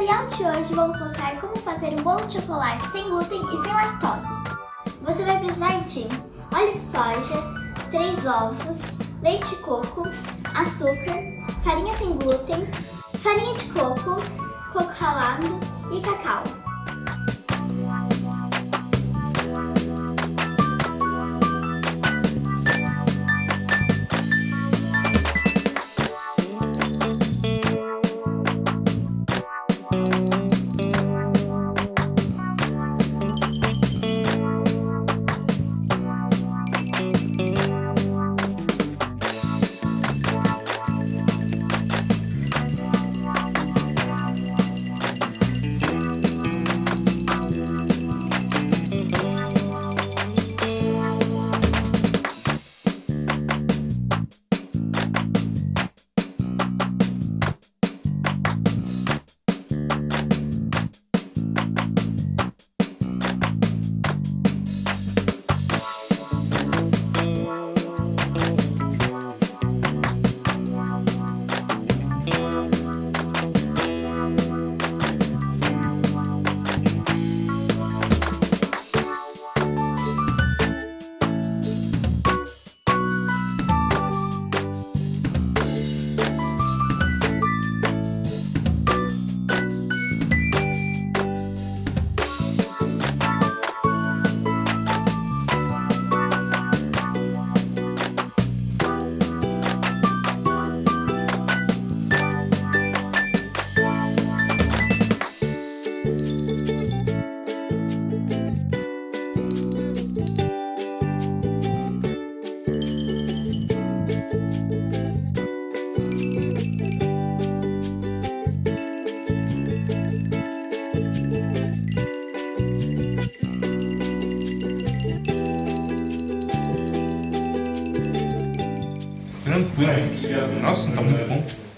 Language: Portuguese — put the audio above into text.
tutorial de hoje vamos mostrar como fazer um bolo de chocolate sem glúten e sem lactose. Você vai precisar de óleo de soja, 3 ovos, leite de coco, açúcar, farinha sem glúten, farinha de coco, coco ralado e cacau. Tranquilo, nossa, tá muito bom.